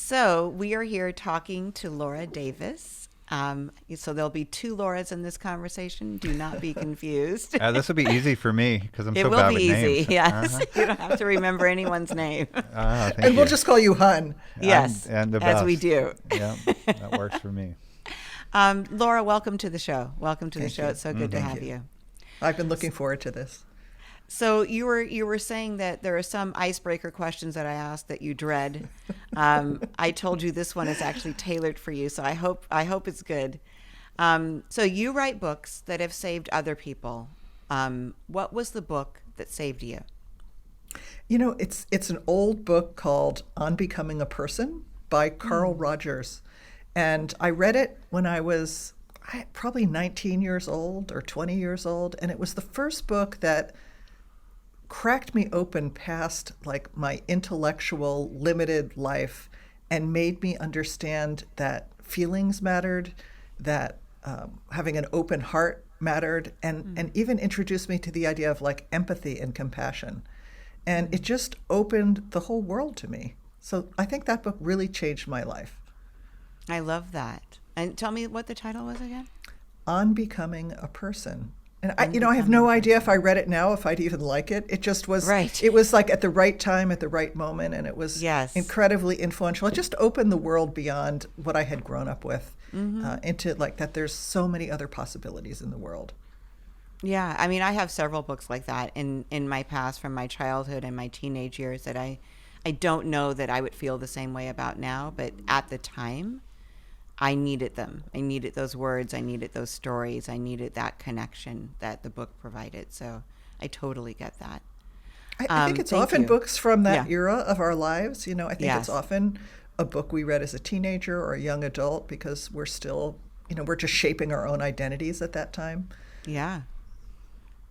So we are here talking to Laura Davis. So there'll be two Lauras in this conversation. Do not be confused. This will be easy for me because I'm It so will bad be with easy, names. yes. You don't have to remember anyone's name. Thank And you. we'll just call you Hun. Yes, and the as we best. do. Yeah, that works for me. Laura, welcome to the show. Welcome to the Thank show. you. It's so good to Thank have you. you. I've been looking forward to this. So you were saying that there are some icebreaker questions that I asked that you dread. I told you this one is actually tailored for you, so I hope it's good. So you write books that have saved other people. What was the book that saved you? You know, it's an old book called On Becoming a Person by Carl Rogers. And I read it when I was probably 19 years old or 20 years old. And it was the first book that cracked me open past like my intellectual limited life and made me understand that feelings mattered, that having an open heart mattered, and even introduced me to the idea of like empathy and compassion. And it just opened the whole world to me. So I think that book really changed my life. I love that. And tell me what the title was again. On Becoming a Person. And I have no idea if I read it now, if I'd even like it. It just was, right. It was like at the right time, at the right moment. And it was incredibly influential. It just opened the world beyond what I had grown up with into like that there's so many other possibilities in the world. Yeah. I mean, I have several books like that in my past from my childhood and my teenage years that I don't know that I would feel the same way about now. But at the time, I needed them. I needed those words. I needed those stories. I needed that connection that the book provided. So I totally get that. I think it's often books from that era of our lives. You know, I think it's often a book we read as a teenager or a young adult because we're still, we're just shaping our own identities at that time. Yeah.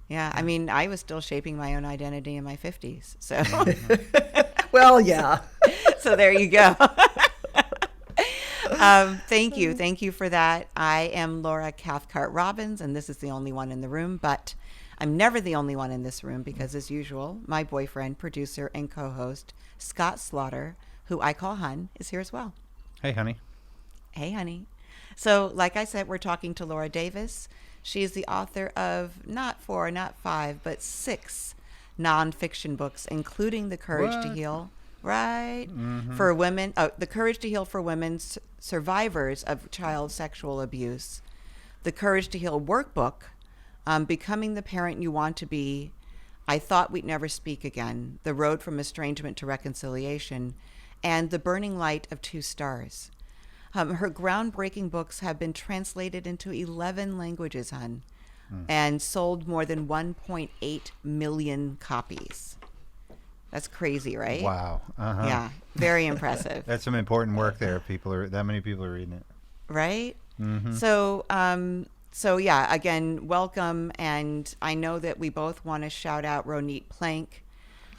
Yeah. I mean, I was still shaping my own identity in my 50s. So, well, yeah. So there you go. Thank you. Thank you for that. I am Laura Cathcart Robbins, and this is the only one in the room, but I'm never the only one in this room because, as usual, my boyfriend, producer, and co-host, Scott Slaughter, who I call Hun, is here as well. Hey, honey. Hey, honey. So, like I said, we're talking to Laura Davis. She is the author of not 4, not 5, but 6 nonfiction books, including The Courage to Heal. Right? Mm-hmm. For women, The Courage to Heal for Women Survivors of Child Sexual Abuse, The Courage to Heal Workbook, Becoming the Parent You Want to Be, I Thought We'd Never Speak Again, The Road from Estrangement to Reconciliation, and The Burning Light of 2 Stars. Her groundbreaking books have been translated into 11 languages, Hun, and sold more than 1.8 million copies. That's crazy, right? Wow. Uh-huh. Yeah, very impressive. That's some important work there. That many people are reading it. Right? Mm-hmm. So yeah, again, welcome. And I know that we both want to shout out Ronit Plank,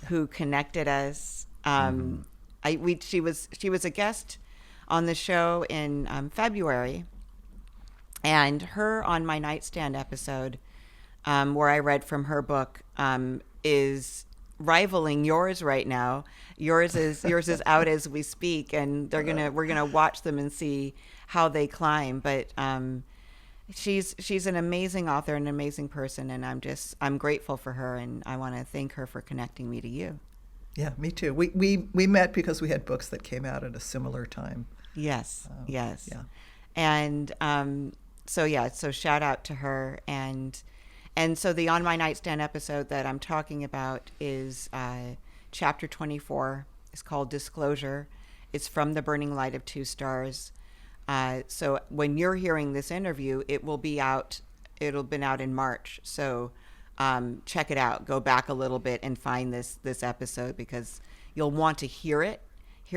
who connected us. She was a guest on the show in February, and her On My Nightstand episode, where I read from her book, is rivaling yours right now. Yours is out as we speak, and we're gonna watch them and see how they climb. But she's an amazing author, an amazing person, and I'm grateful for her, and I want to thank her for connecting me to you. Yeah, me too. We met because we had books that came out at a similar time. Yes. Yes. Yeah. And so shout out to her. And so the On My Nightstand episode that I'm talking about is chapter 24. It's called Disclosure. It's from The Burning Light of 2 Stars. So when you're hearing this interview, it will be out. It'll been out in March. So check it out. Go back a little bit and find this episode because you'll want to hear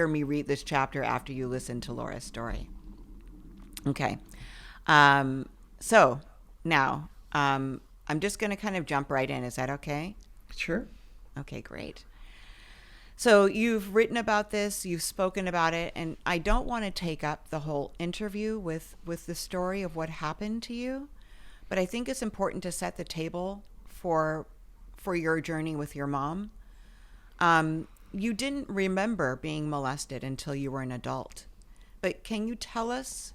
me read this chapter after you listen to Laura's story. Okay. So now I'm just going to kind of jump right in. Is that okay? Sure. Okay, great. So you've written about this, you've spoken about it, and I don't want to take up the whole interview with the story of what happened to you, but I think it's important to set the table for your journey with your mom. you didn't remember being molested until you were an adult. But can you tell us,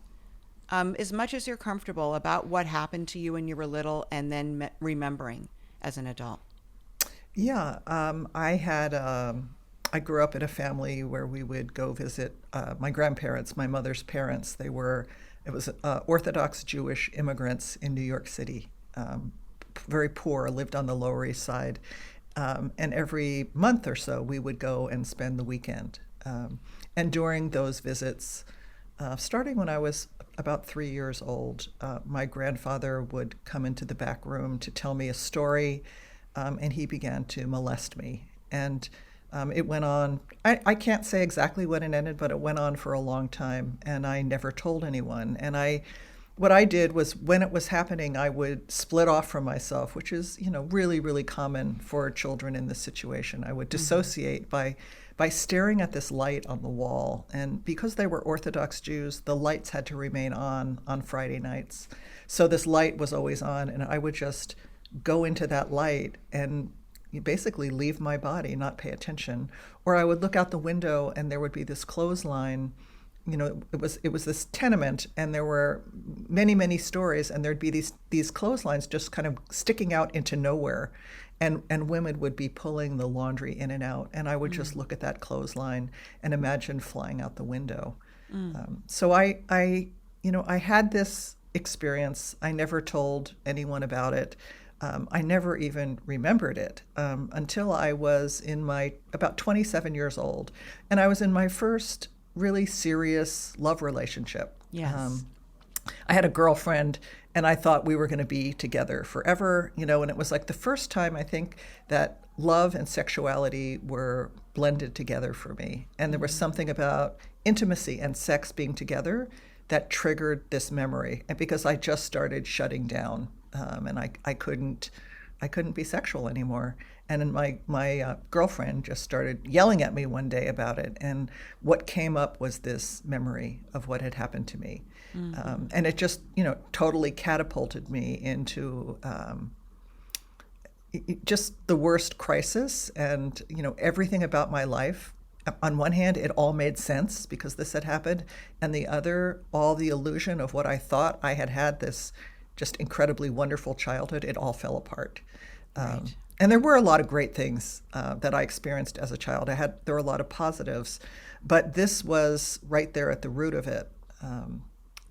as much as you're comfortable, about what happened to you when you were little and then remembering as an adult? Yeah, I grew up in a family where we would go visit my grandparents, my mother's parents. It was Orthodox Jewish immigrants in New York City, very poor, lived on the Lower East Side. And every month or so, we would go and spend the weekend. And during those visits, starting when I was about 3 years old, my grandfather would come into the back room to tell me a story, and he began to molest me. And it went on, I can't say exactly when it ended, but it went on for a long time, and I never told anyone. And what I did was, when it was happening, I would split off from myself, which is, really, really common for children in this situation. I would dissociate by staring at this light on the wall. And because they were Orthodox Jews, the lights had to remain on Friday nights. So this light was always on, and I would just go into that light and basically leave my body, not pay attention. Or I would look out the window and there would be this clothesline. It was this tenement, and there were many, many stories, and there'd be these clotheslines just kind of sticking out into nowhere, and women would be pulling the laundry in and out, and I would just look at that clothesline and imagine flying out the window. So I had this experience. I never told anyone about it. I never even remembered it until I was about 27 years old, and I was in my first really serious love relationship. Yes. I had a girlfriend, and I thought we were going to be together forever, and it was like the first time, I think, that love and sexuality were blended together for me. And there was something about intimacy and sex being together that triggered this memory, and because I just started shutting down, and I couldn't be sexual anymore. And then my girlfriend just started yelling at me one day about it, and what came up was this memory of what had happened to me. And it just totally catapulted me into just the worst crisis, and everything about my life. On one hand, it all made sense because this had happened, and the other, all the illusion of what I thought I had this just incredibly wonderful childhood, it all fell apart. Right. And there were a lot of great things that I experienced as a child. There were a lot of positives, but this was right there at the root of it.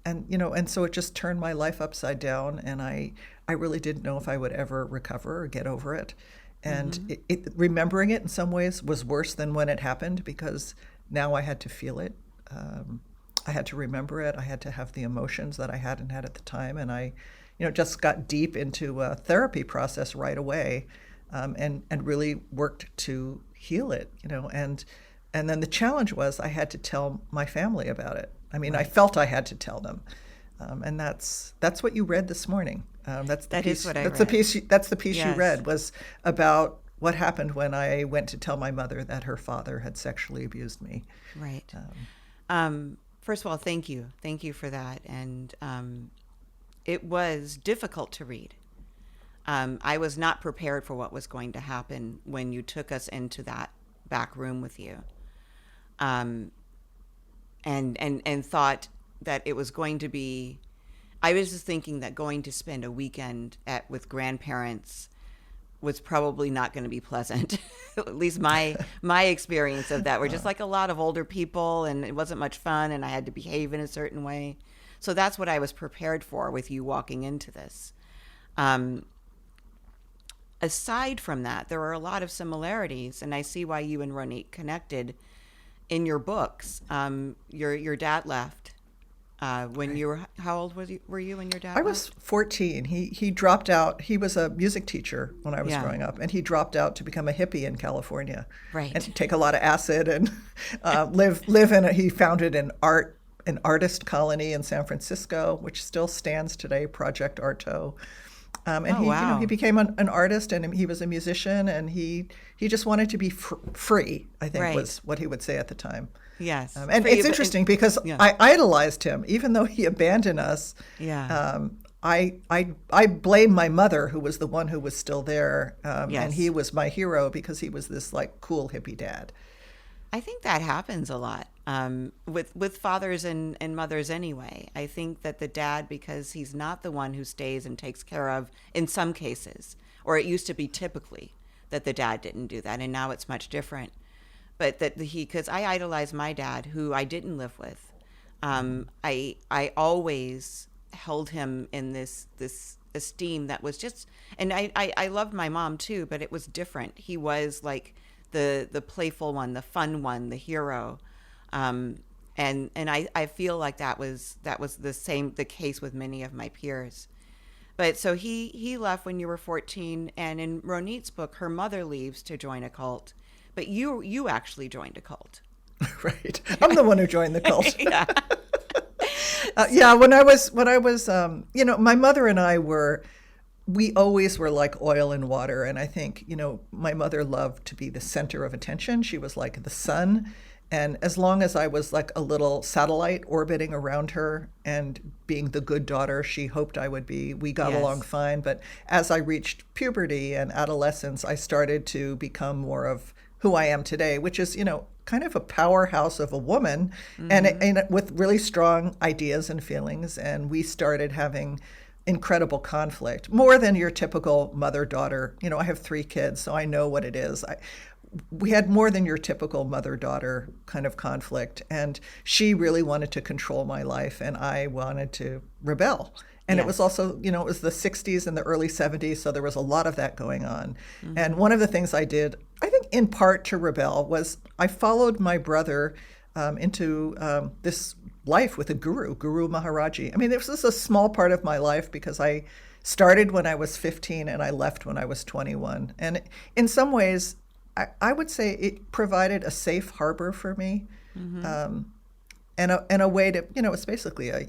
And so it just turned my life upside down, and I really didn't know if I would ever recover or get over it. And remembering it in some ways was worse than when it happened, because now I had to feel it. I had to remember it. I had to have the emotions that I hadn't had at the time. And I just got deep into a therapy process right away, and really worked to heal it, and then the challenge was I had to tell my family about it. I mean, Right. I felt I had to tell them. And that's what you read this morning. That's the That piece, is what I that's read. the piece you Yes. read, was about what happened when I went to tell my mother that her father had sexually abused me. Right. First of all, thank you. Thank you for that. And it was difficult to read. I was not prepared for what was going to happen when you took us into that back room with you. And thought that it was going to be, I was just thinking that going to spend a weekend with grandparents was probably not going to be pleasant. At least my experience of that were just like a lot of older people, and it wasn't much fun, and I had to behave in a certain way. So that's what I was prepared for with you walking into this. Aside from that, there are a lot of similarities, and I see why you and Ronit connected in your books. Your dad left when you were, how old were you when your dad I left? was 14. He dropped out. He was a music teacher when I was Yeah. growing up, and he dropped out to become a hippie in California. Right. And to take a lot of acid and live he founded an artist colony in San Francisco, which still stands today, Project Arto. And Oh, wow. he became an artist, and he was a musician, and he just wanted to be free, I think, Right. was what he would say at the time. Yes. And For you, it's but- interesting because yeah. I idolized him, even though he abandoned us. Yeah. I blame my mother, who was the one who was still there, Yes. and he was my hero because he was this like cool hippie dad. I think that happens a lot with fathers and mothers anyway. I think that the dad, because he's not the one who stays and takes care of, in some cases, or it used to be typically that the dad didn't do that, and now it's much different. But that because I idolized my dad, who I didn't live with. I always held him in this esteem that was just, and I loved my mom too, but it was different. He was like the playful one, the fun one, the hero. And I feel like that was the case with many of my peers. But so he left when you were 14, and in Ronit's book, her mother leaves to join a cult, but you actually joined a cult. Right. I'm the one who joined the cult. Yeah. Yeah. When I was, my mother and I we always were like oil and water. And I think, my mother loved to be the center of attention. She was like the sun. And as long as I was like a little satellite orbiting around her and being the good daughter she hoped I would be, we got along fine. But as I reached puberty and adolescence, I started to become more of who I am today, which is, kind of a powerhouse of a woman, and with really strong ideas and feelings. And we started having incredible conflict, more than your typical mother-daughter. I have 3 kids, so I know what it is. We had more than your typical mother-daughter kind of conflict. And she really wanted to control my life, and I wanted to rebel. And it was also, it was the 60s and the early 70s, so there was a lot of that going on. Mm-hmm. And one of the things I did, I think in part to rebel, was I followed my brother into this life with a Guru Maharaji. I mean, this is a small part of my life because I started when I was 15 and I left when I was 21. And in some ways, I would say it provided a safe harbor for me, and a way to, it's basically a,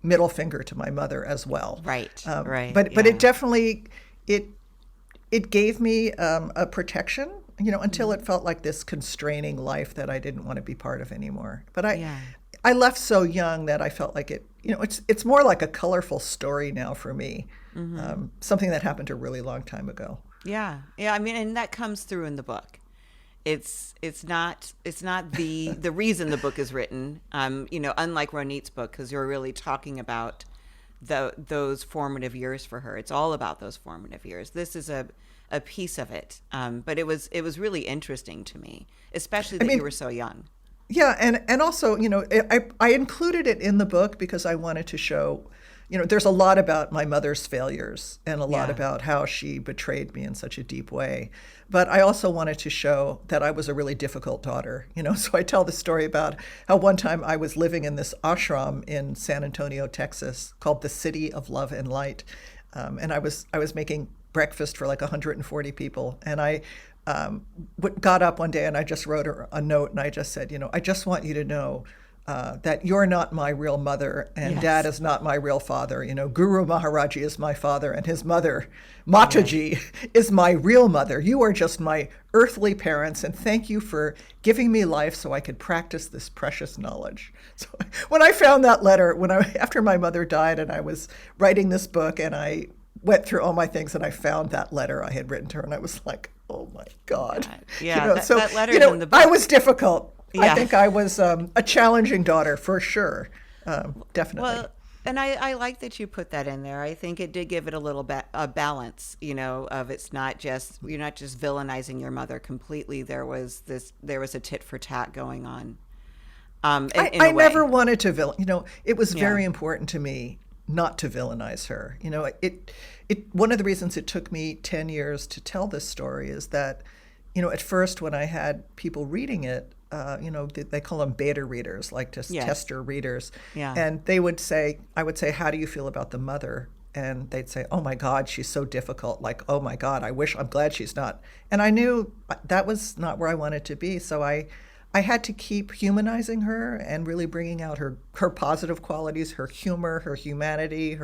middle finger to my mother as well. Right. Right. But it definitely, it gave me a protection, until it felt like this constraining life that I didn't want to be part of anymore. But I left so young that I felt like it, it's more like a colorful story now for me. Something that happened a really long time ago. Yeah. I mean, and that comes through in the book. It's not the reason the book is written. Unlike Ronit's book, because you're really talking about those formative years for her. It's all about those formative years. This is a piece of it. But it was really interesting to me, especially that you were so young. Yeah, and also, I included it in the book because I wanted to show, there's a lot about my mother's failures and a lot about how she betrayed me in such a deep way. But I also wanted to show that I was a really difficult daughter, So I tell the story about how one time I was living in this ashram in San Antonio, Texas, called the City of Love and Light. And I was making breakfast for like 140 people. And I got up one day and I just wrote her a note and I just said, I just want you to know that you're not my real mother and Dad is not my real father. Guru Maharaji is my father and his mother, Mataji, is my real mother. You are just my earthly parents, and thank you for giving me life so I could practice this precious knowledge. So when I found that letter, after my mother died and I was writing this book and I went through all my things and I found that letter I had written to her and I was like, oh my God. Yeah, that letter's in the book. I was difficult. Yeah. I think I was a challenging daughter for sure. Definitely. Well, and I like that you put that in there. I think it did give it a little bit a balance, of you're not just villainizing your mother completely. There was a tit for tat going on. I never wanted to villain. It was very important to me not to villainize her. One of the reasons it took me 10 years to tell this story is that, at first when I had people reading it, they call them beta readers, like tester readers. Yeah. And I would say, how do you feel about the mother? And they'd say, oh my God, she's so difficult. Like, oh my God, I'm glad she's not. And I knew that was not where I wanted to be. So I had to keep humanizing her and really bringing out her positive qualities, her humor, her humanity,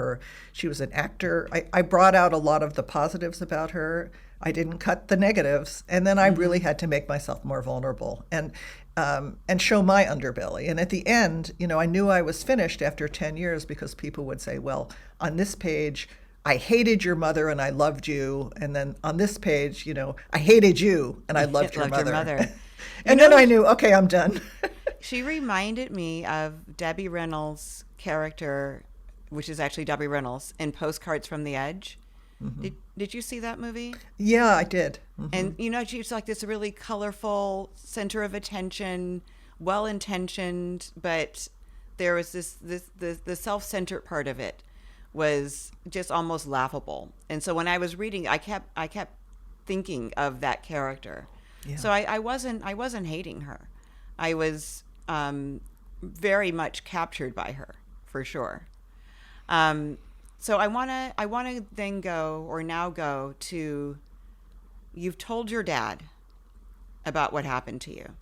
she was an actor. I brought out a lot of the positives about her. I didn't cut the negatives. And then I really had to make myself more vulnerable and show my underbelly. And at the end, I knew I was finished after 10 years because people would say, well, on this page, I hated your mother and I loved you. And then on this page, I hated you and I loved your mother. And then I knew, okay, I'm done. She reminded me of Debbie Reynolds' character, which is actually Debbie Reynolds, in Postcards from the Edge. Did you see that movie? Yeah, I did. And she's like this really colorful center of attention, well-intentioned, but there was the self-centered part of it was just almost laughable. And so when I was reading, I kept thinking of that character. Yeah. So I wasn't hating her. I was very much captured by her, for sure. So I wanna then go to, you've told your dad about what happened to you.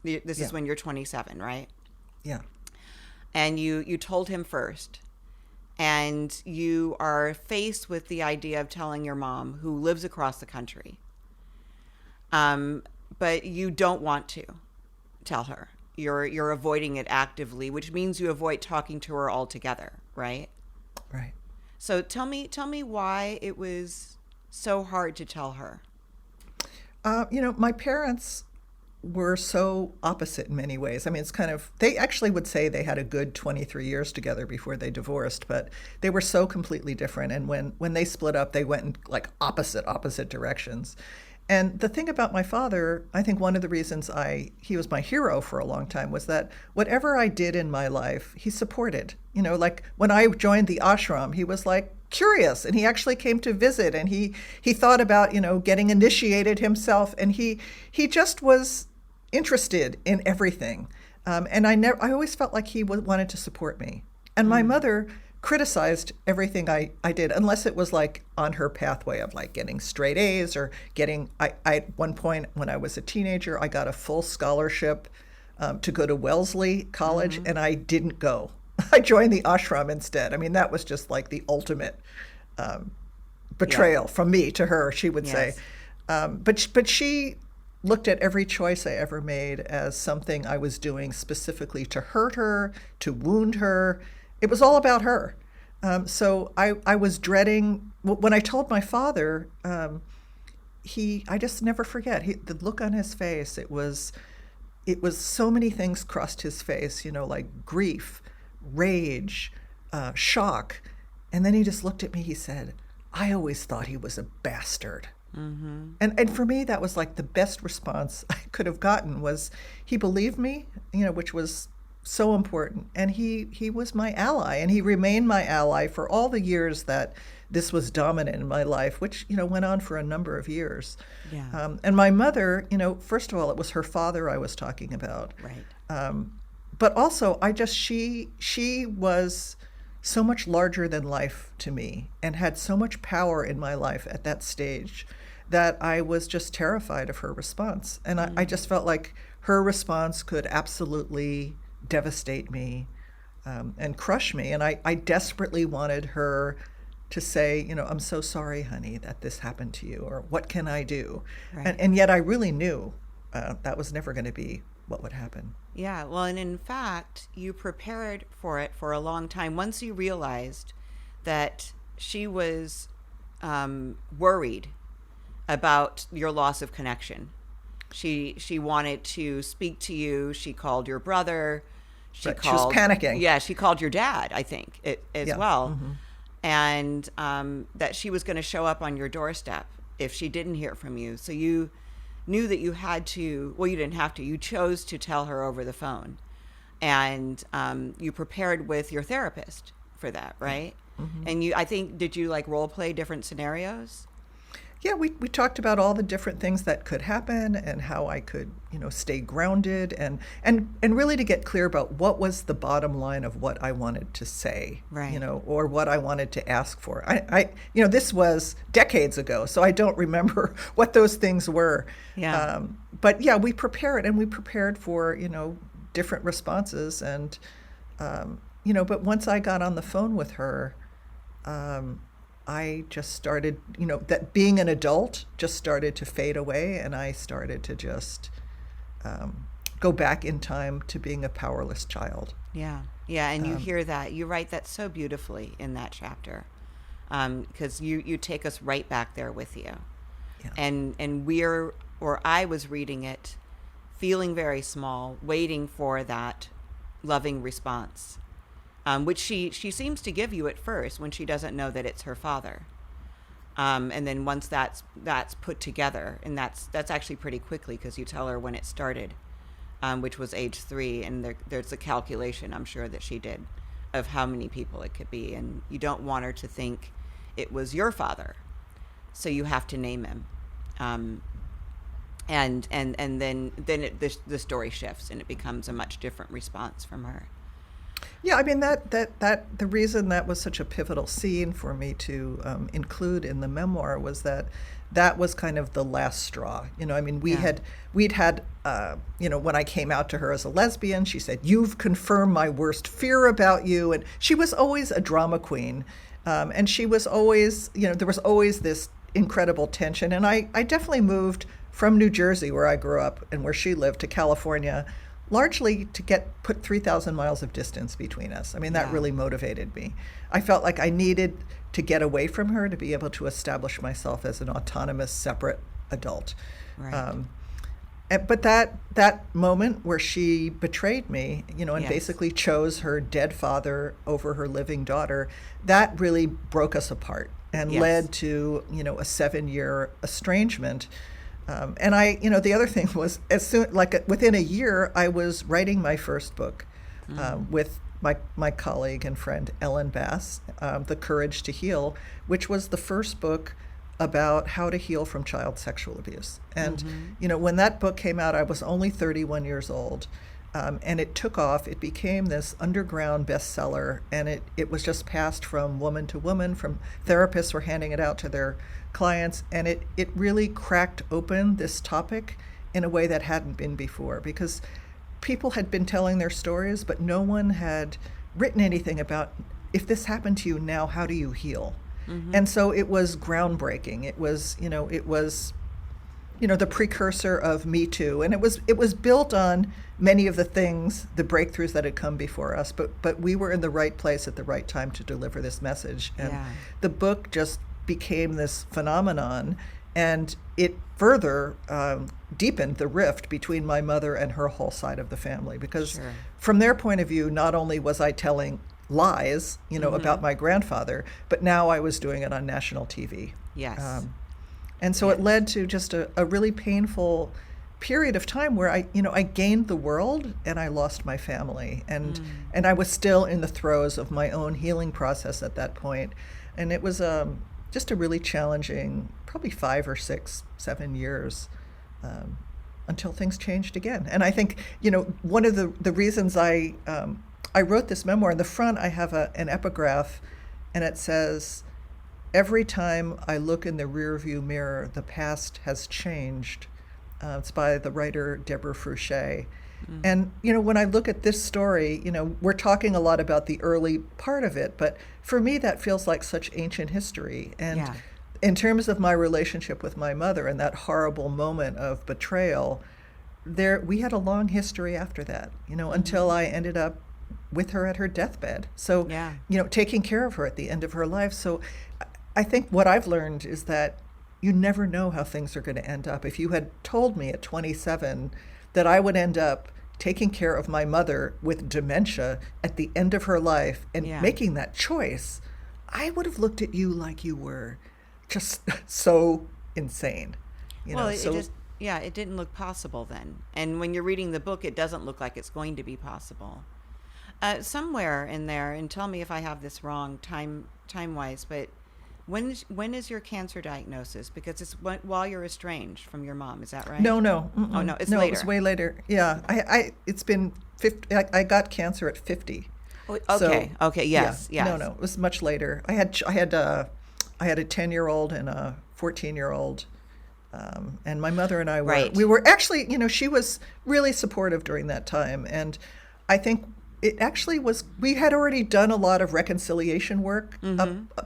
This is when you're 27, right? Yeah. And you told him first, and you are faced with the idea of telling your mom, who lives across the country. But you don't want to tell her. You're avoiding it actively, which means you avoid talking to her altogether, right? Right. So tell me why it was so hard to tell her. My parents were so opposite in many ways. I mean, it's kind of, they actually would say they had a good 23 years together before they divorced, but they were so completely different. And when they split up, they went in like opposite directions. And the thing about my father, I think one of the reasons he was my hero for a long time was that whatever I did in my life, he supported. Like when I joined the ashram, he was like curious, and he actually came to visit, and he thought about, getting initiated himself, and he just was interested in everything. And I always felt like he wanted to support me. And my mother criticized everything I did, unless it was like on her pathway of like getting straight A's or getting, I at one point when I was a teenager, I got a full scholarship to go to Wellesley College, and I didn't go. I joined the ashram instead. I mean, that was just like the ultimate betrayal from me to her, she would say. But she looked at every choice I ever made as something I was doing specifically to hurt her, to wound her. It was all about her. So I was dreading, when I told my father, I just never forget, the look on his face, it was so many things crossed his face, like grief, rage, shock. And then he just looked at me, he said, I always thought he was a bastard. And for me, that was like the best response I could have gotten, was he believed me, which was so important. And he was my ally, and he remained my ally for all the years that this was dominant in my life, which, went on for a number of years. Yeah. And my mother, first of all, it was her father I was talking about. Right. But also, she was so much larger than life to me, and had so much power in my life at that stage, that I was just terrified of her response. And I just felt like her response could absolutely devastate me and crush me. And I desperately wanted her to say, I'm so sorry, honey, that this happened to you, or what can I do? Right. And yet I really knew that was never going to be what would happen. Yeah, well, and in fact, you prepared for it for a long time. Once you realized that she was worried about your loss of connection, she wanted to speak to you. She called your brother. She was panicking. Yeah, she called your dad, I think, as well. Mm-hmm. And that she was going to show up on your doorstep if she didn't hear from you. So you knew that you had to, well, you didn't have to, you chose to tell her over the phone. And you prepared with your therapist for that, right? Mm-hmm. And I think, did you like role play different scenarios? Yeah, we talked about all the different things that could happen, and how I could, stay grounded, and really to get clear about what was the bottom line of what I wanted to say, right. Or what I wanted to ask for. I this was decades ago, so I don't remember what those things were. Yeah. But yeah, we prepared for, different responses, and, but once I got on the phone with her, I just started, that being an adult just started to fade away, and I started to just go back in time to being a powerless child. Yeah, yeah, and you hear that. You write that so beautifully in that chapter, because you take us right back there with you. Yeah. And I was reading it feeling very small, waiting for that loving response, which she seems to give you at first when she doesn't know that it's her father. And then once that's put together, and that's actually pretty quickly because you tell her when it started, which was age 3, and there's a calculation I'm sure that she did of how many people it could be, and you don't want her to think it was your father, so you have to name him, and then the story shifts and it becomes a much different response from her. Yeah, I mean that the reason that was such a pivotal scene for me to include in the memoir was that was kind of the last straw. You know, I mean, we'd had you know, when I came out to her as a lesbian, she said, "You've confirmed my worst fear about you," and she was always a drama queen, and she was always, you know, there was always this incredible tension, and I definitely moved from New Jersey, where I grew up and where she lived, to California, largely to put 3,000 miles of distance between us. I mean, that really motivated me. I felt like I needed to get away from her to be able to establish myself as an autonomous, separate adult. Right. But that moment where she betrayed me, you know, and Yes. basically chose her dead father over her living daughter, that really broke us apart and Yes. led to, you know, a 7-year estrangement. And I, you know, the other thing was, within a year, I was writing my first book with my colleague and friend Ellen Bass, The Courage to Heal, which was the first book about how to heal from child sexual abuse. And, you know, when that book came out, I was only 31 years old. And it took off. It became this underground bestseller, and it was just passed from woman to woman. From therapists were handing it out to their clients, and it really cracked open this topic in a way that hadn't been before, because people had been telling their stories, but no one had written anything about, if this happened to you now, how do you heal? And so it was groundbreaking. It was the precursor of Me Too, and it was built on many of the things, the breakthroughs that had come before us, but we were in the right place at the right time to deliver this message. And the book just became this phenomenon, and it further deepened the rift between my mother and her whole side of the family, because from their point of view, not only was I telling lies, you know, about my grandfather, but now I was doing it on national TV. Yes. And so it led to just a really painful period of time where I gained the world and I lost my family, and I was still in the throes of my own healing process at that point. And it was just a really challenging, probably 5 or 6, 7 years until things changed again. And I think, you know, one of the reasons I wrote this memoir, in the front I have an epigraph, and it says, "Every time I look in the rearview mirror, the past has changed." It's by the writer Deborah Fruchet. And, you know, when I look at this story, you know, we're talking a lot about the early part of it, but for me that feels like such ancient history. And in terms of my relationship with my mother and that horrible moment of betrayal, we had a long history after that, you know, until I ended up with her at her deathbed. So, you know, taking care of her at the end of her life. So I think what I've learned is that you never know how things are going to end up. If you had told me at 27 that I would end up taking care of my mother with dementia at the end of her life and making that choice, I would have looked at you like you were just so insane. You know, it didn't look possible then. And when you're reading the book, it doesn't look like it's going to be possible. Somewhere in there, and tell me if I have this wrong time-wise, but when is your cancer diagnosis? Because it's while you're estranged from your mom, is that right? No. Oh, no, it's no, later. It was way later. Yeah, it's been 50. I got cancer at 50. Okay. Yes. No, it was much later. I had a 10-year-old and a 14-year-old, and my mother and I were actually, you know, she was really supportive during that time, and I think it actually was, we had already done a lot of reconciliation work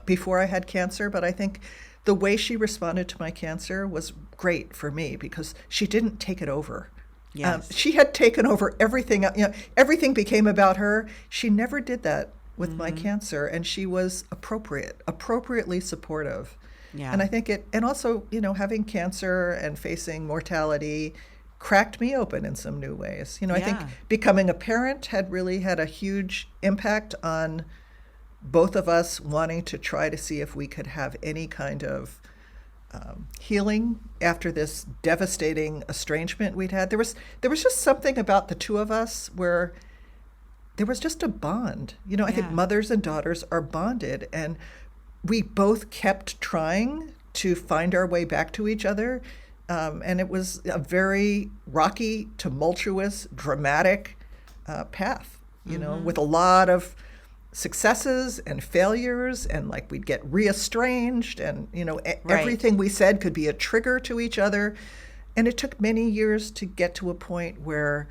before I had cancer, but I think the way she responded to my cancer was great for me, because she didn't take it over. Yes. She had taken over everything. You know, everything became about her. She never did that with my cancer, and she was appropriately supportive. Yeah. And I think and also, you know, having cancer and facing mortality cracked me open in some new ways. I think Yeah. becoming a parent had really had a huge impact on both of us wanting to try to see if we could have any kind of healing after this devastating estrangement we'd had. There was just something about the two of us where there was just a bond. I think Yeah. mothers and daughters are bonded, and we both kept trying to find our way back to each other. And it was a very rocky, tumultuous, dramatic path, with a lot of successes and failures, and like we'd get reestranged, and Right. everything we said could be a trigger to each other. And it took many years to get to a point where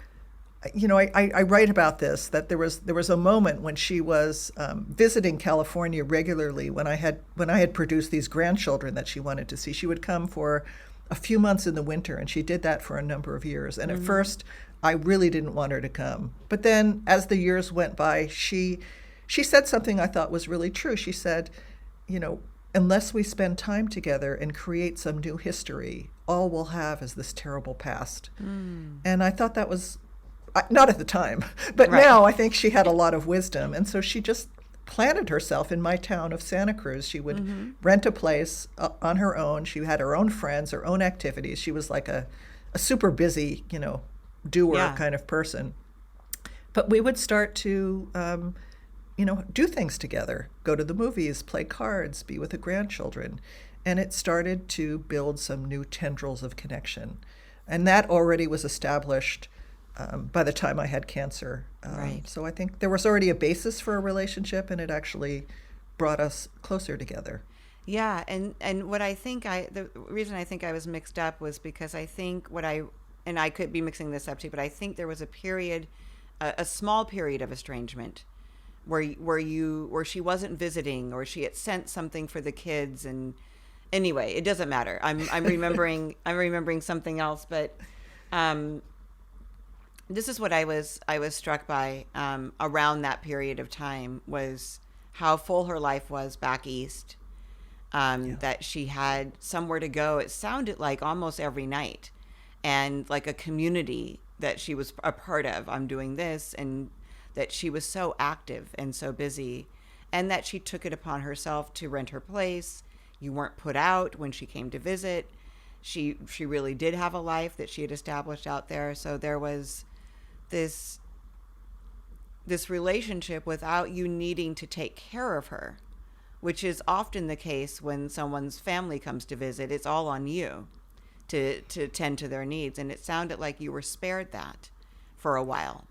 I write about this, that there was a moment when she was visiting California regularly, when I had produced these grandchildren that she wanted to see. She would come for a few months in the winter, and she did that for a number of years. And at first, I really didn't want her to come. But then, as the years went by, she said something I thought was really true. She said, unless we spend time together and create some new history, all we'll have is this terrible past. And I thought that was, not at the time, but Right. now I think she had a lot of wisdom. And so she just planted herself in my town of Santa Cruz. She would rent a place on her own. She had her own friends, her own activities. She was like a super busy, doer Yeah. kind of person. But we would start to, do things together, go to the movies, play cards, be with the grandchildren. And it started to build some new tendrils of connection. And that already was established by the time I had cancer. Right. So I think there was already a basis for a relationship, and it actually brought us closer together. Yeah, and what I think the reason I think I was mixed up was because I think and I could be mixing this up too, but I think there was a period, a small period of estrangement, where she wasn't visiting, or she had sent something for the kids, and anyway, it doesn't matter. I'm remembering something else, but this is what I was struck by around that period of time, was how full her life was back east. That she had somewhere to go. It sounded like almost every night, and like a community that she was a part of. I'm doing this, and that she was so active and so busy, and that she took it upon herself to rent her place. You weren't put out when she came to visit. She really did have a life that she had established out there. So there was this relationship without you needing to take care of her, which is often the case when someone's family comes to visit. It's all on you to tend to their needs. And it sounded like you were spared that for a while.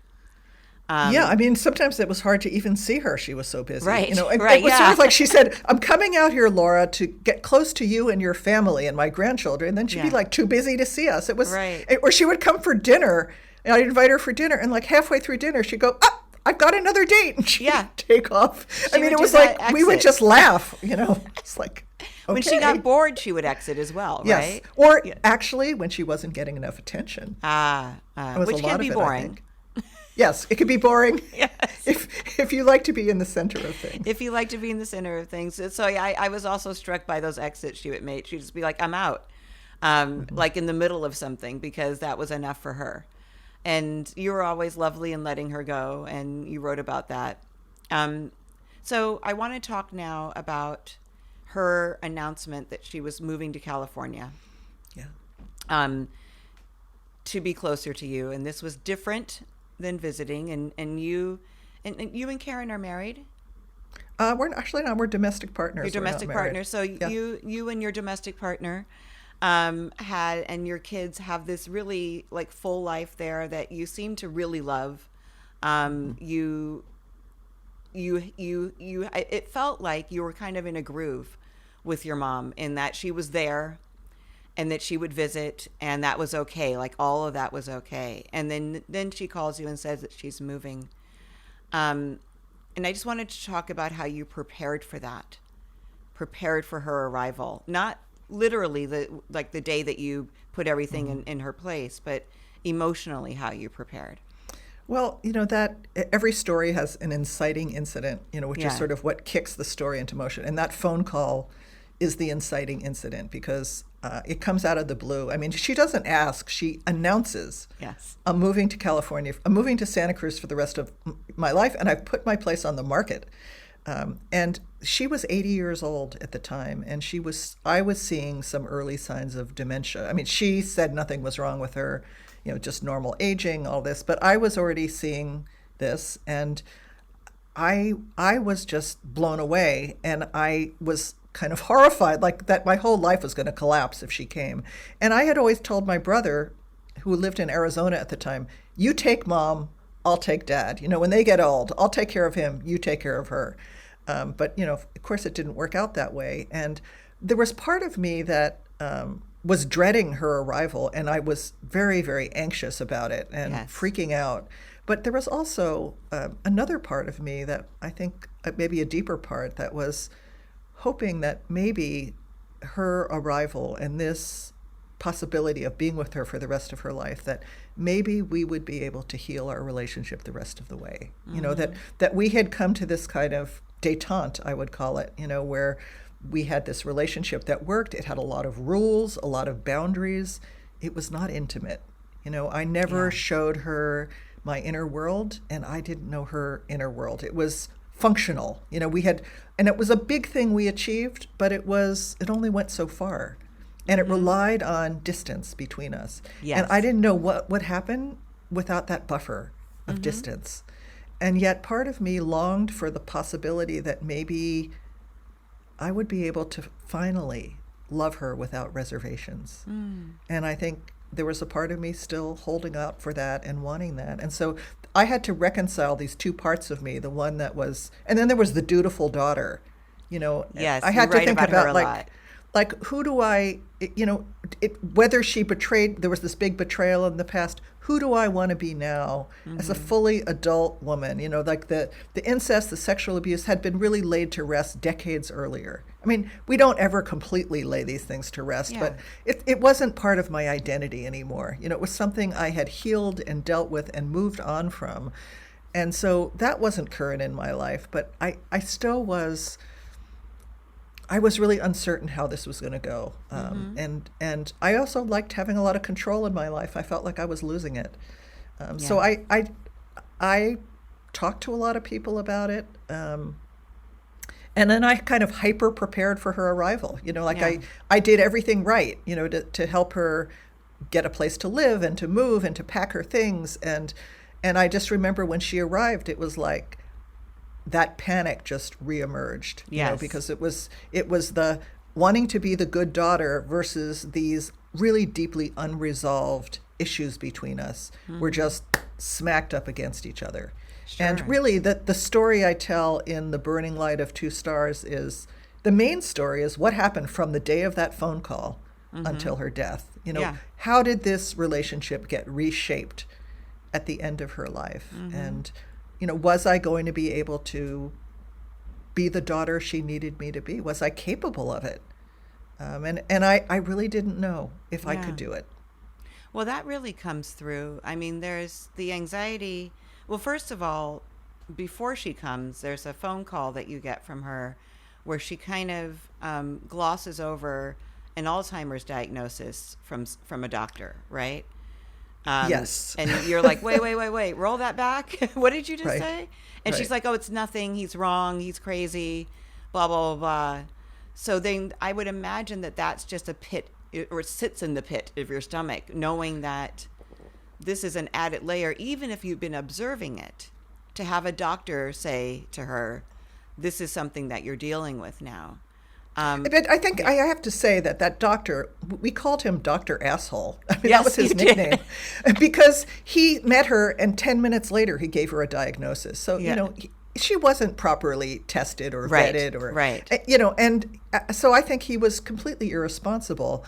Yeah, I mean, sometimes it was hard to even see her. She was so busy. Right, and right, it was yeah. sort of like she said, I'm coming out here, Laura, to get close to you and your family and my grandchildren. And then she'd be Yeah. like too busy to see us. It was, Right. Or she would come for dinner, and I'd invite her for dinner, and like halfway through dinner, she'd go, I've got another date. And she'd Yeah. take off. I mean, would it do was that like, we would exit. just laugh, It's like, okay. When she got bored, she would exit as well, Yes. right? Or Yeah. actually, when she wasn't getting enough attention. It was Which a can lot be of it, I boring. think. Yes, it could be boring. Yes. If you like to be in the center of things. If you like to be in the center of things. So yeah, I was also struck by those exits she would make. She'd just be like, I'm out, like in the middle of something, because that was enough for her. And you were always lovely in letting her go, and you wrote about that. So I want to talk now about her announcement that she was moving to California Yeah. to be closer to you. And this was different than visiting. And you and Karen are married? We're actually not. We're domestic partners. Your We're not domestic married. partner. So Yeah. you and your domestic partner and your kids have this really like full life there that you seem to really love. It felt like you were kind of in a groove with your mom, in that she was there and that she would visit, and that was okay. Like all of that was okay. And then she calls you and says that she's moving. And I just wanted to talk about how you prepared for that, prepared for her arrival. Not literally the day that you put everything in her place, but emotionally how you prepared. Well, that every story has an inciting incident, which Yeah. is sort of what kicks the story into motion. And that phone call is the inciting incident, because it comes out of the blue. I mean, she doesn't ask, she announces, Yes. I'm moving to California. I'm moving to Santa Cruz for the rest of my life, and I've put my place on the market. And she was 80 years old at the time, and I was seeing some early signs of dementia. I mean, she said nothing was wrong with her, just normal aging, all this, but I was already seeing this, and I was just blown away, and I was kind of horrified, like that my whole life was going to collapse if she came. And I had always told my brother, who lived in Arizona at the time, you take mom, I'll take dad. When they get old, I'll take care of him, you take care of her. But, of course it didn't work out that way. And there was part of me that was dreading her arrival, and I was very, very anxious about it and Yes. freaking out. But there was also another part of me that I think maybe a deeper part that was hoping that maybe her arrival and this possibility of being with her for the rest of her life, that maybe we would be able to heal our relationship the rest of the way. That we had come to this kind of détente, I would call it, where we had this relationship that worked. It had a lot of rules, a lot of boundaries. It was not intimate. I never showed her my inner world, and I didn't know her inner world. It was functional. And it was a big thing we achieved, but it only went so far. And it relied on distance between us. Yes. And I didn't know what would happen without that buffer of distance. And yet part of me longed for the possibility that maybe I would be able to finally love her without reservations. And I think there was a part of me still holding out for that and wanting that. And so I had to reconcile these two parts of me, the one that was, and then there was the dutiful daughter. Yes, I had you to write think about her a about lot. like who do I, whether she betrayed, there was this big betrayal in the past, who do I want to be now as a fully adult woman? Like the incest, the sexual abuse had been really laid to rest decades earlier. I mean, we don't ever completely lay these things to rest, but it wasn't part of my identity anymore. It was something I had healed and dealt with and moved on from. And so that wasn't current in my life, but I still was, I was really uncertain how this was going to go. And I also liked having a lot of control in my life. I felt like I was losing it. So I talked to a lot of people about it. And then I kind of hyper prepared for her arrival. I did everything right, to help her get a place to live and to move and to pack her things. And I just remember when she arrived, it was like that panic just reemerged, because it was the wanting to be the good daughter versus these really deeply unresolved issues between us were just smacked up against each other. Sure. And really the story I tell in The Burning Light of Two Stars is, the main story is what happened from the day of that phone call until her death. How did this relationship get reshaped at the end of her life? And was I going to be able to be the daughter she needed me to be? Was I capable of it? And I really didn't know if I could do it. Well, that really comes through. I mean, there's the anxiety. Well, first of all, before she comes, there's a phone call that you get from her where she kind of glosses over an Alzheimer's diagnosis from a doctor, right? Yes. And you're like, wait, roll that back. What did you just Right. say? And she's like, oh, it's nothing. He's wrong. He's crazy, blah, blah, blah, blah. So then I would imagine that that's just a pit, or it sits in the pit of your stomach, knowing that this is an added layer, even if you've been observing it, to have a doctor say to her, this is something that you're dealing with now. But I think I have to say that doctor, we called him Dr. Asshole. I mean, Yes, that was his you did. nickname. Because he met her and 10 minutes later he gave her a diagnosis. So, she wasn't properly tested or Right, vetted or, right. And so I think he was completely irresponsible.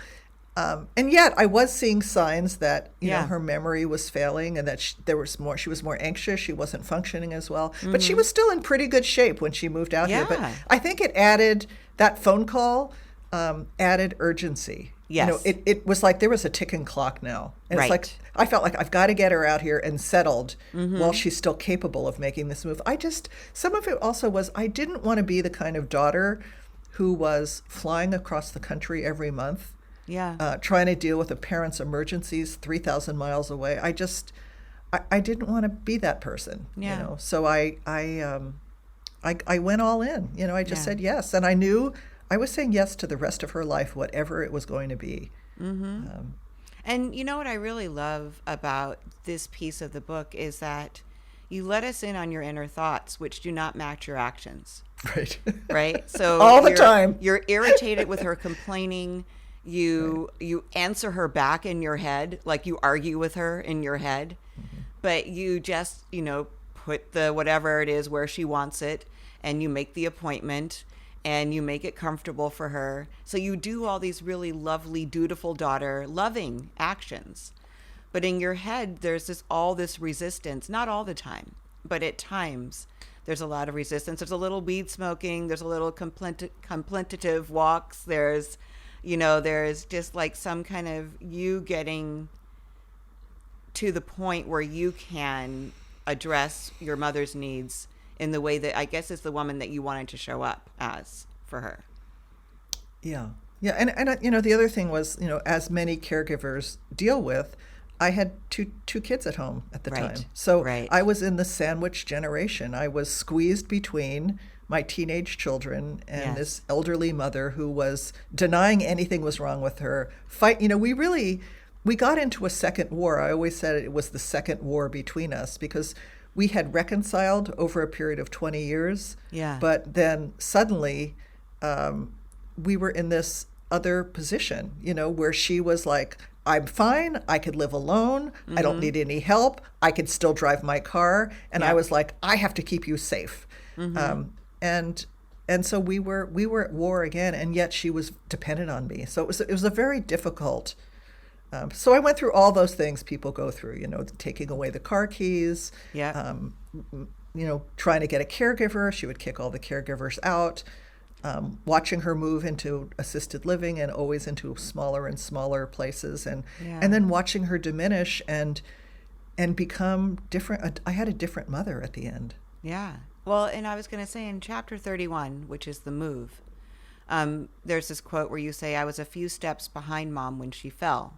And yet I was seeing signs that, you know, her memory was failing and that she was more anxious. She wasn't functioning as well, but she was still in pretty good shape when she moved out here. But I think that phone call added urgency. Yes. You know, it was like there was a ticking clock now. And Right. it's like, I felt like I've got to get her out here and settled while she's still capable of making this move. Some of it also was, I didn't want to be the kind of daughter who was flying across the country every month, Yeah. trying to deal with a parent's emergencies 3,000 miles away. I didn't want to be that person, Yeah. So I went all in. I just Yeah. said yes, and I knew I was saying yes to the rest of her life, whatever it was going to be. And you know what I really love about this piece of the book is that you let us in on your inner thoughts, which do not match your actions. Right. Right? So All the time. You're irritated with her complaining. You answer her back in your head, like you argue with her in your head, but you just, put the whatever it is where she wants it, and you make the appointment and you make it comfortable for her. So you do all these really lovely, dutiful daughter, loving actions. But in your head, there's all this resistance, not all the time, but at times there's a lot of resistance. There's a little weed smoking. There's a little contemplative walks. There's just like some kind of you getting to the point where you can address your mother's needs in the way that I guess is the woman that you wanted to show up as for her. Yeah. Yeah. And the other thing was, as many caregivers deal with, I had two kids at home at the Right. time. So Right. I was in the sandwich generation. I was squeezed between my teenage children and Yes. this elderly mother who was denying anything was wrong with her. We got into a second war. I always said it was the second war between us because we had reconciled over a period of 20 years. Yeah. But then suddenly we were in this other position, where she was like, I'm fine. I could live alone. I don't need any help. I could still drive my car. And I Yeah. was like, I have to keep you safe. And so we were at war again, and yet she was dependent on me. So it was a very difficult. So I went through all those things people go through, taking away the car keys, Yeah. trying to get a caregiver. She would kick all the caregivers out. Watching her move into assisted living and always into smaller and smaller places, and then watching her diminish and become different. I had a different mother at the end. Yeah. Well, and I was going to say in chapter 31, which is the move, there's this quote where you say, I was a few steps behind Mom when she fell.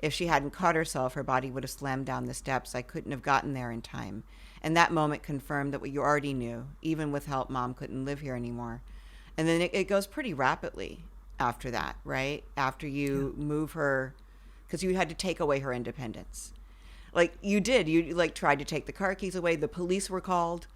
If she hadn't caught herself, her body would have slammed down the steps. I couldn't have gotten there in time. And that moment confirmed that what you already knew. Even with help, Mom couldn't live here anymore. And then it goes pretty rapidly after that, right? After you move her, because you had to take away her independence. Like you did. You tried to take the car keys away. The police were called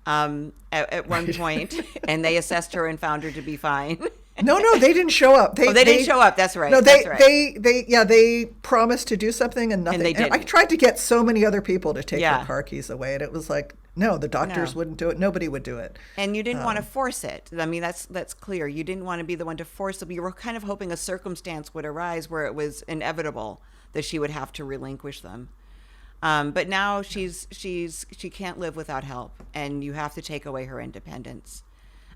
at one point, and they assessed her and found her to be fine. No, they didn't show up. They didn't show up. That's right. No, That's right. they promised to do something and nothing. they And I didn't. tried to get so many other people to take Yeah. her car keys away, and it was like, no, the doctors No. wouldn't do it. Nobody would do it. And you didn't want to force it. I mean, that's clear. You didn't want to be the one to force it. You were kind of hoping a circumstance would arise where it was inevitable that she would have to relinquish them. But now she can't live without help, and you have to take away her independence.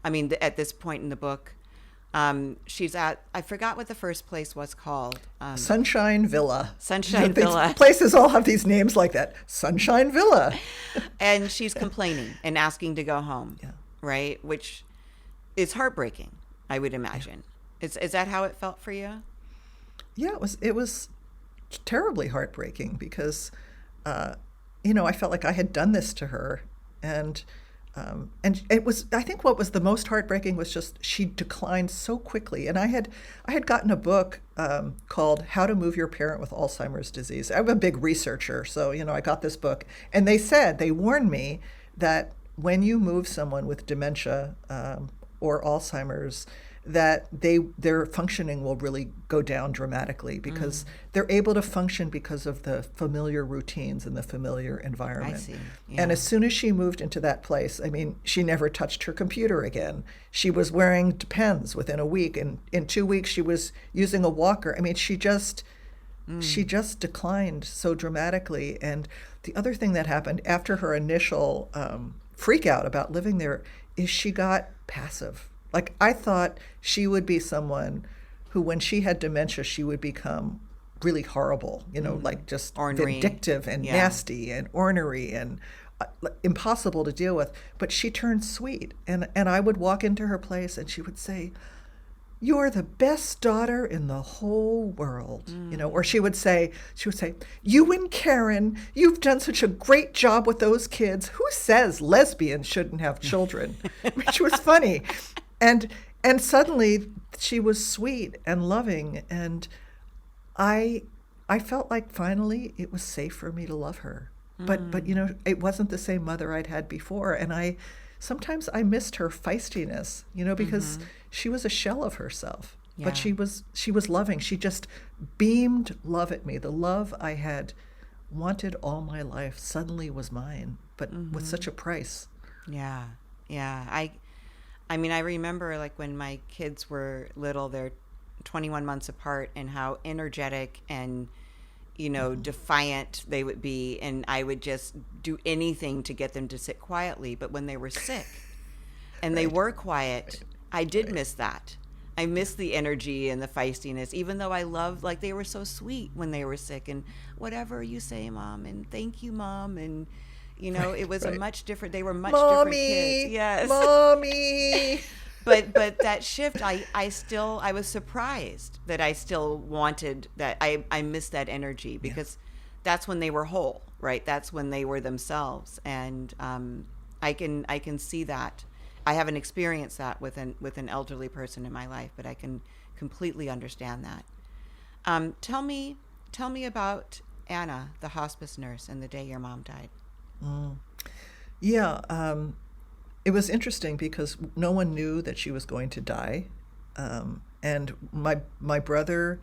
I mean, at this point in the book, she's at, I forgot what the first place was called. Sunshine Villa. Sunshine These Villa. Places all have these names like that. Sunshine Villa. And she's complaining and asking to go home, Yeah. right? Which is heartbreaking, I would imagine. Is that how it felt for you? Yeah, it was terribly heartbreaking because, I felt like I had done this to her, and it was. I think what was the most heartbreaking was just she declined so quickly. And I had gotten a book called How to Move Your Parent with Alzheimer's Disease. I'm a big researcher, so I got this book, and they warned me that when you move someone with dementia or Alzheimer's, that their functioning will really go down dramatically because they're able to function because of the familiar routines and the familiar environment. I see. And Yeah. as soon as she moved into that place, I mean, she never touched her computer again. She was wearing Depends within a week, and in 2 weeks she was using a walker. I mean, she just declined so dramatically. And the other thing that happened after her initial freak out about living there is she got passive. Like, I thought she would be someone who, when she had dementia, she would become really horrible, like just Ornery. vindictive and Yeah. nasty and ornery. And impossible to deal with. But she turned sweet, and I would walk into her place, and she would say, "You're the best daughter in the whole world," or she would say, "You and Karen, you've done such a great job with those kids. Who says lesbians shouldn't have children?" Which was funny. And suddenly she was sweet and loving, and I felt like finally it was safe for me to love her. But it wasn't the same mother I'd had before, and sometimes I missed her feistiness, because she was a shell of herself. Yeah. But she was loving. She just beamed love at me. The love I had wanted all my life suddenly was mine, but with such a price. Yeah. I mean, I remember like when my kids were little, they're 21 months apart, and how energetic and defiant they would be, and I would just do anything to get them to sit quietly. But when they were sick and they were quiet, I did miss that. I missed the energy and the feistiness, even though I loved, like, they were so sweet when they were sick, and whatever you say, Mom, and thank you, Mom, and it was a much different, they were much different kids. Yes. Mommy. But that shift, I was surprised that I still wanted that. I missed that energy, because that's when they were whole, right? That's when they were themselves. And I can see that. I haven't experienced that with an elderly person in my life, but I can completely understand that. Tell me about Anna, the hospice nurse, and the day your mom died. Yeah. It was interesting because no one knew that she was going to die. And my brother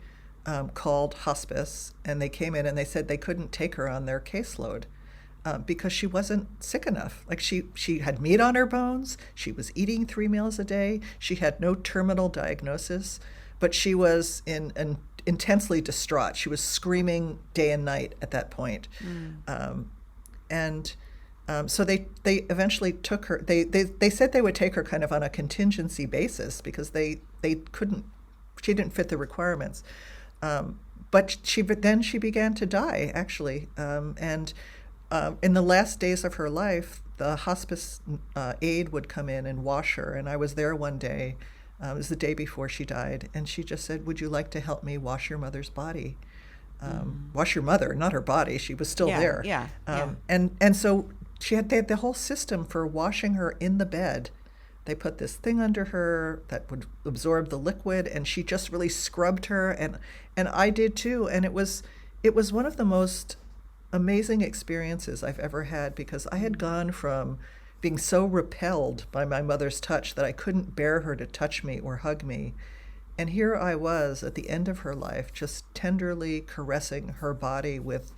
called hospice, and they came in and they said they couldn't take her on their caseload because she wasn't sick enough. Like, she had meat on her bones. She was eating 3 meals a day. She had no terminal diagnosis, but she was intensely distraught. She was screaming day and night at that point. So they eventually took her. They said they would take her kind of on a contingency basis because they couldn't. She didn't fit the requirements. But she began to die, actually. And in the last days of her life, the hospice aide would come in and wash her. And I was there one day. It was the day before she died, and she just said, "Would you like to help me wash your mother's body?" Wash your mother, not her body. She was still there. Yeah. And so they had the whole system for washing her in the bed. They put this thing under her that would absorb the liquid, and she just really scrubbed her, and I did too. And it was one of the most amazing experiences I've ever had, because I had gone from being so repelled by my mother's touch that I couldn't bear her to touch me or hug me. And here I was at the end of her life, just tenderly caressing her body with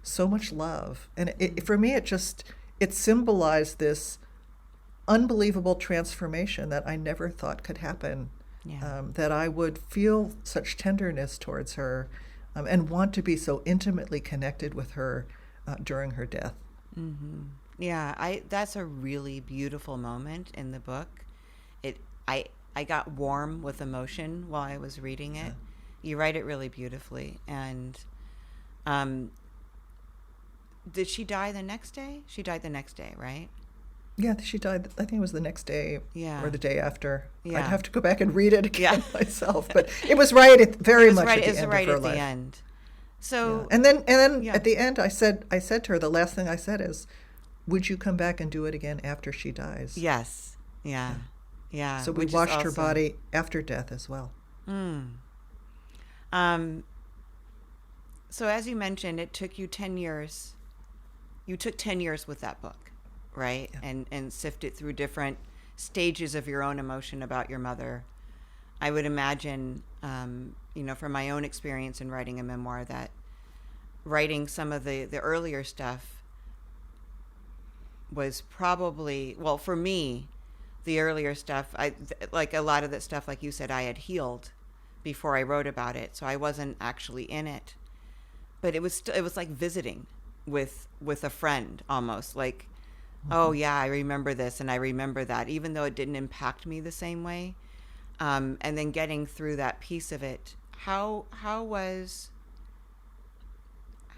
so much love. And for me, it symbolized this unbelievable transformation that I never thought could happen. That I would feel such tenderness towards her and want to be so intimately connected with her during her death. Yeah, that's a really beautiful moment in the book. I got warm with emotion while I was reading it. You write it really beautifully. And did she die the next day? She died the next day, right? Yeah, she died, I think it was the next day or the day after. Yeah. I'd have to go back and read it again myself. But it was right at very much at the end of her life. End. So and then at the end, I said to her, the last thing I said is, "Would you come back and do it again after she dies?" Yes. Yeah. So we washed her body after death as well. So as you mentioned, it took you 10 years. You took 10 years with that book, right? Yeah. And sifted through different stages of your own emotion about your mother. I would imagine, from my own experience in writing a memoir, that writing some of the earlier stuff was probably, well, for me, the earlier stuff, like a lot of that stuff, like you said, I had healed before I wrote about it, so I wasn't actually in it. But it was like visiting with a friend, almost like, oh yeah, I remember this and I remember that, even though it didn't impact me the same way. And then getting through that piece of it, how was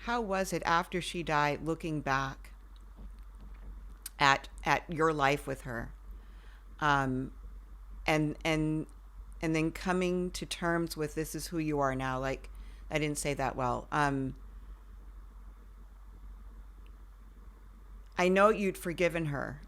it after she died, looking back at your life with her, and and then coming to terms with this is who you are now. Like, I didn't say that well. I know you'd forgiven her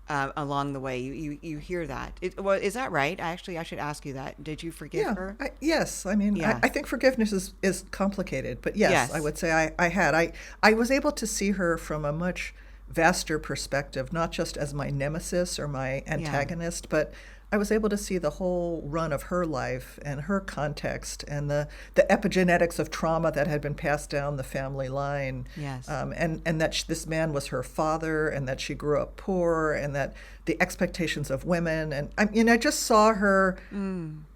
along the way. You hear that. Well, is that right? I should ask you that. Did you forgive her? Yes. I mean, Yeah. I think forgiveness is complicated, but yes, Yes. I would say I had. I was able to see her from a much vaster perspective, not just as my nemesis or my antagonist, but I was able to see the whole run of her life and her context and the epigenetics of trauma that had been passed down the family line. Yes. And that this man was her father, and that she grew up poor, and that the expectations of women. And I just saw her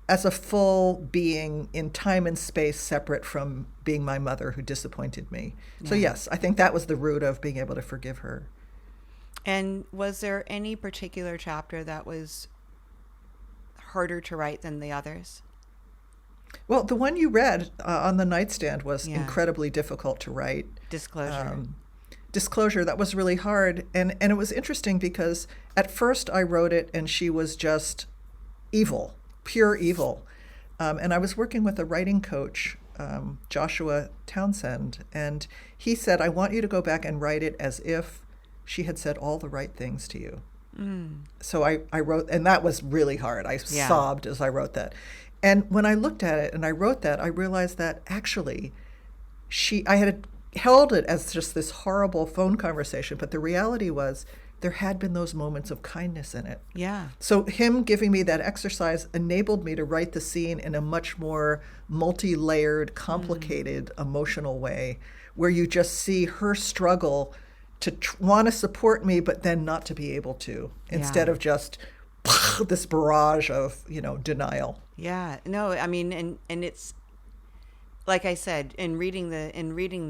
as a full being in time and space, separate from being my mother who disappointed me. So yes, I think that was the root of being able to forgive her. And was there any particular chapter that was harder to write than the others? Well, the one you read on the nightstand was incredibly difficult to write. Disclosure, that was really hard. And it was interesting because at first I wrote it and she was just evil, pure evil. And I was working with a writing coach, Joshua Townsend, and he said, I want you to go back and write it as if she had said all the right things to you. So I wrote, and that was really hard. I sobbed as I wrote that. And when I looked at it and I wrote that, I realized that actually I had held it as just this horrible phone conversation, but the reality was there had been those moments of kindness in it. Yeah. So him giving me that exercise enabled me to write the scene in a much more multi-layered, complicated, emotional way, where you just see her struggle to want to support me, but then not to be able to, instead of just this barrage of, denial. Yeah. No, I mean, and it's, like I said, in reading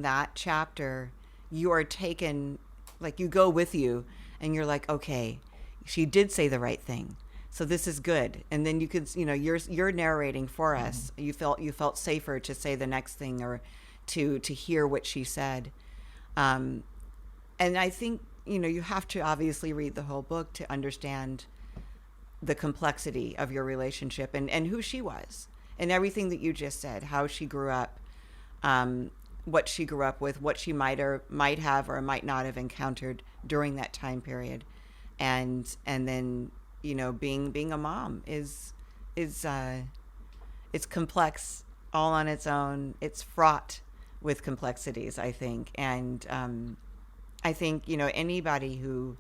that chapter, you are taken, like, you go with you and you're like, okay, she did say the right thing, so this is good. And then you could, you're narrating for us. You felt safer to say the next thing, or to hear what she said. And I think, you have to obviously read the whole book to understand the complexity of your relationship and who she was, and everything that you just said, how she grew up, what she grew up with, what she might have or might not have encountered during that time period. And then, being a mom is it's complex all on its own. It's fraught with complexities, I think. And I think, anybody who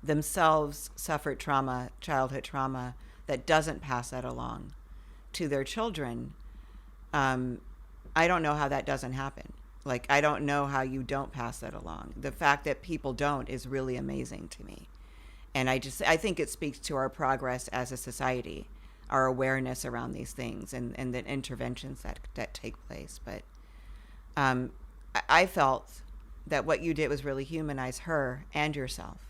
themselves suffered trauma, childhood trauma, that doesn't pass that along to their children, I don't know how that doesn't happen. Like, I don't know how you don't pass that along. The fact that people don't is really amazing to me. And I think it speaks to our progress as a society, our awareness around these things, and the interventions that take place. But I felt that what you did was really humanize her and yourself,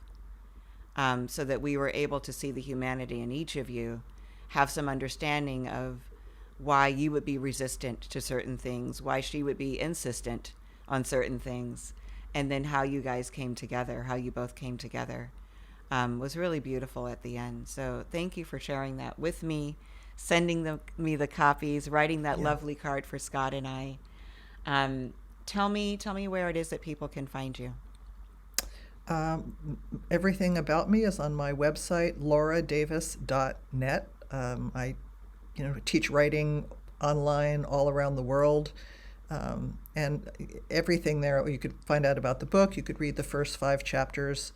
so that we were able to see the humanity in each of you, have some understanding of why you would be resistant to certain things, why she would be insistent on certain things, and then how you guys came together, how you both came together, was really beautiful at the end. So thank you for sharing that with me, sending me the copies, writing that lovely card for Scott and I. Tell me where it is that people can find you. Everything about me is on my website, lauradavis.net. I teach writing online all around the world. And everything there, you could find out about the book. You could read the first 5 chapters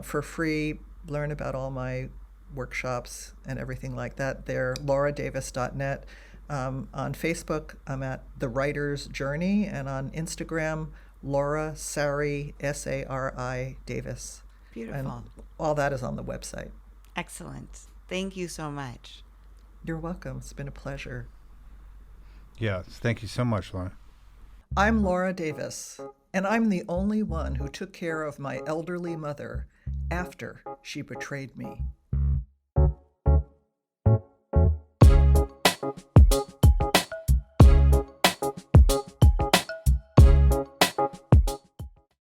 for free, learn about all my workshops and everything like that there, lauradavis.net. On Facebook, I'm at The Writer's Journey, and on Instagram, Laura Sari, Sari Davis. Beautiful. And all that is on the website. Excellent. Thank you so much. You're welcome. It's been a pleasure. Yeah, thank you so much, Laura. I'm Laura Davis, and I'm the only one who took care of my elderly mother after she betrayed me.